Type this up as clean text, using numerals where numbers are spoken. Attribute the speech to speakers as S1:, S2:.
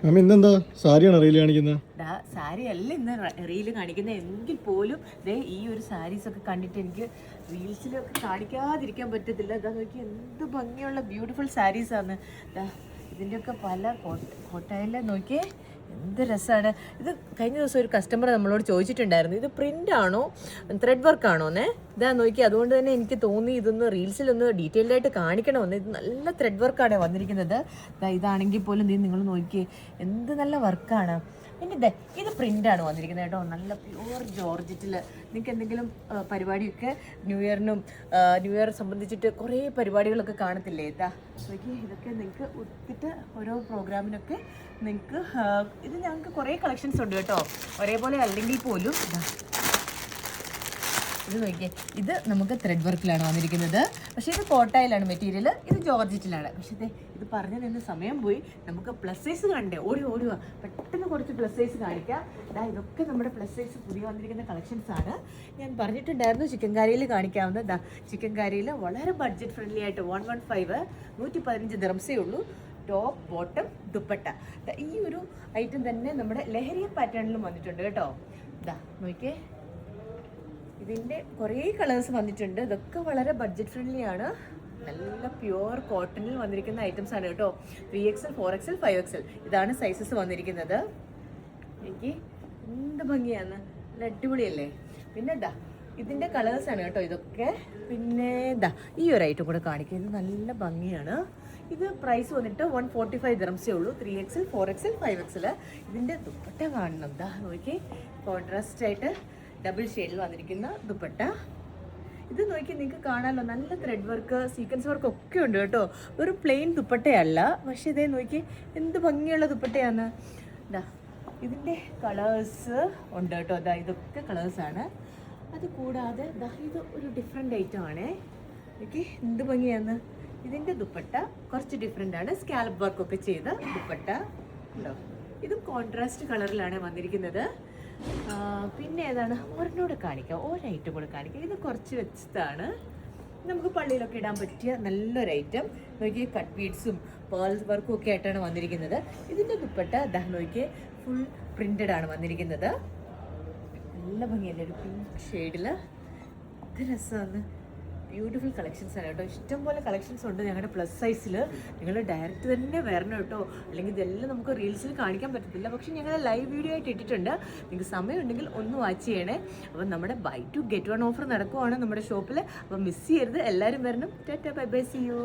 S1: ഇന്നെന്താ സാരിയാണ് റീല് കാണിക്കുന്നത്?
S2: സാരി അല്ല ഇന്ന് റീല് കാണിക്കുന്നത്, എങ്കിൽ പോലും ദേ ഈ ഒരു സാരീസ് ഒക്കെ കണ്ടിട്ട് എനിക്ക് റീൽസിലൊക്കെ കാണിക്കാതിരിക്കാൻ പറ്റത്തില്ല. ഇതാ നോക്കി എന്ത് ഭംഗിയുള്ള ബ്യൂട്ടിഫുൾ സാരീസാണ്. ഇതിൻ്റെയൊക്കെ പല കോട്ടയിലെ നോക്കിയേ എന്ത് രസമാണ്. ഇത് കഴിഞ്ഞ ദിവസം ഒരു കസ്റ്റമർ നമ്മളോട് ചോദിച്ചിട്ടുണ്ടായിരുന്നു, ഇത് പ്രിൻ്റ് ആണോ ത്രെഡ് വർക്ക് ആണോ എന്നേ. ഇതാ നോക്കി, അതുകൊണ്ട് തന്നെ എനിക്ക് തോന്നി ഇതൊന്ന് റീൽസിലൊന്ന് ഡീറ്റെയിൽഡ് ആയിട്ട് കാണിക്കണമെന്ന്. ഇത് നല്ല ത്രെഡ് വർക്കാണ് വന്നിരിക്കുന്നത്. ഇതാണെങ്കിൽ പോലും നിങ്ങൾ നോക്കിയേ എന്ത് നല്ല വർക്കാണ്. പിന്നെ ഇത് പ്രിൻ്റാണ് വന്നിരിക്കുന്നത് കേട്ടോ, നല്ല പ്യുവർ ജോർജറ്റിൽ. നിങ്ങൾക്ക് എന്തെങ്കിലും പരിപാടിയൊക്കെ ന്യൂ ഇയർ സംബന്ധിച്ചിട്ട് കുറേ പരിപാടികളൊക്കെ കാണത്തില്ലേ? നോക്കി ഇതൊക്കെ നിങ്ങൾക്ക് ഒത്തിട്ട് ഓരോ പ്രോഗ്രാമിനൊക്കെ നിങ്ങൾക്ക് ഇത് ഞങ്ങൾക്ക് കുറേ കളക്ഷൻസ് ഉണ്ട് കേട്ടോ, ഒരേപോലെ അല്ലെങ്കിൽ പോലും. ഇത് നോക്കിയേ, ഇത് നമുക്ക് ത്രെഡ് വർക്കിലാണ് വന്നിരിക്കുന്നത്. പക്ഷേ ഇത് കോട്ടയിലാണ് മെറ്റീരിയൽ, ഇത് ജോർജറ്റിലാണ്. പക്ഷേ ഇത് പറഞ്ഞു നിന്ന് സമയം പോയി. നമുക്ക് പ്ലസ് സൈസ് കണ്ടേ, ഓടുക പെട്ടെന്ന് കുറച്ച് പ്ലസ് സൈസ് കാണിക്കാം. ഇതൊക്കെ നമ്മുടെ പ്ലസ് സൈസ് പുതിയ വന്നിരിക്കുന്ന കളക്ഷൻസ് ആണ്. ഞാൻ പറഞ്ഞിട്ടുണ്ടായിരുന്നു ചിക്കൻ കാരിയിൽ കാണിക്കാവുന്ന. ചിക്കൻ കാരിയിൽ വളരെ ബഡ്ജറ്റ് ഫ്രണ്ട്ലി ആയിട്ട് 115 115 ദിറംസേ ഉള്ളൂ. Top bottom dupatta. ഈ ഒരു ഐറ്റം തന്നെ നമ്മുടെ ലഹരിയ പാറ്റേണിലും വന്നിട്ടുണ്ട് കേട്ടോ. നോക്കിയേ, ഇതിൻ്റെ കുറേ കളേഴ്സ് വന്നിട്ടുണ്ട്. ഇതൊക്കെ വളരെ ബഡ്ജറ്റ് ഫ്രണ്ട്ലി ആണ്. നല്ല പ്യുവർ കോട്ടണിൽ വന്നിരിക്കുന്ന ഐറ്റംസ് ആണ് കേട്ടോ. 3XL 4XL 5XL ഇതാണ് സൈസസ് വന്നിരിക്കുന്നത്. എനിക്ക് എന്ത് ഭംഗിയാണ്, നല്ല അടിപൊളിയല്ലേ. പിന്നെ ഇതിൻ്റെ കളേഴ്സാണ് കേട്ടോ ഇതൊക്കെ. പിന്നെ ഈ ഒരു ഐറ്റം കൂടെ കാണിക്കുക, ഇത് നല്ല ഭംഗിയാണ്. ഇത് പ്രൈസ് വന്നിട്ട് 145 ദിറംസേ ഉള്ളൂ. 3XL 4XL 5XL. ഇതിൻ്റെ ദുപ്പട്ട കാണണം. നോക്കി, കോൺട്രാസ്റ്റ് ആയിട്ട് ഡബിൾ ഷെയ്ഡിൽ വന്നിരിക്കുന്ന ദുപ്പട്ട. ഇത് നോക്കി നിങ്ങൾക്ക് കാണാമല്ലോ, നല്ല ത്രെഡ് വർക്ക് സീക്വൻസ് വർക്ക് ഒക്കെ ഉണ്ട് കേട്ടോ. ഒരു പ്ലെയിൻ ദുപ്പട്ടയല്ല, പക്ഷേ ഇതേ നോക്കി എന്ത് ഭംഗിയുള്ള ദുപ്പട്ടയാണ്. ഇതിൻ്റെ കളേഴ്സ് ഉണ്ട് കേട്ടോ. ഇതൊക്കെ കളേഴ്സാണ്. അത് കൂടാതെ ഇത് ഒരു ഡിഫറെൻ്റ് ഐറ്റം ആണേ. നോക്കി എന്ത് ഭംഗിയാണ്. ഇതിൻ്റെ ദുപ്പട്ട കുറച്ച് ഡിഫറെൻ്റ് ആണ്, സ്കാലപ്പ് വർക്കൊക്കെ ചെയ്ത ദുപ്പട്ട ഉണ്ടോ. ഇതും കോൺട്രാസ്റ്റ് കളറിലാണ് വന്നിരിക്കുന്നത്. പിന്നെ ഏതാണ് ഒരെണ്ണൂടെ കാണിക്കാം, ഒരൈറ്റം കൂടെ കാണിക്കാം. ഇത് കുറച്ച് വ്യത്യസ്തമാണ്, നമുക്ക് പള്ളിയിലൊക്കെ ഇടാൻ പറ്റിയ നല്ലൊരു ഐറ്റം. നോക്കിയേ, കട്ട് ബീഡ്സും പേൾ വർക്കും ഒക്കെ ആയിട്ടാണ് വന്നിരിക്കുന്നത്. ഇതിൻ്റെ ദുപ്പട്ട നോക്കിയേ ഫുൾ പ്രിൻ്റഡ് ആണ് വന്നിരിക്കുന്നത്. നല്ല ഭംഗിയല്ലേ, ഒരു പിങ്ക് ഷെയ്ഡിൽ. ഇത് രസമാണ്, ബ്യൂട്ടിഫുൾ കളക്ഷൻസ് ആണ് കേട്ടോ. ഇഷ്ടംപോലെ കളക്ഷൻസ് ഉണ്ട് ഞങ്ങളുടെ പ്ലസ് സൈസിൽ. നിങ്ങൾ ഡയറക്റ്റ് തന്നെ വരണം കേട്ടോ, അല്ലെങ്കിൽ ഇതെല്ലാം നമുക്ക് റീൽസിൽ കാണിക്കാൻ പറ്റത്തില്ല. പക്ഷേ ഞങ്ങൾ ലൈവ് വീഡിയോ ആയിട്ട് ഇട്ടിട്ടുണ്ട്, നിങ്ങൾക്ക് സമയമുണ്ടെങ്കിൽ ഒന്ന് വാച്ച് ചെയ്യണേ. അപ്പം നമ്മുടെ buy two get one offer നടക്കുവാണ് നമ്മുടെ ഷോപ്പിൽ. അപ്പം മിസ് ചെയ്യരുത്, എല്ലാവരും വരണം. Tata, bye bye, see U.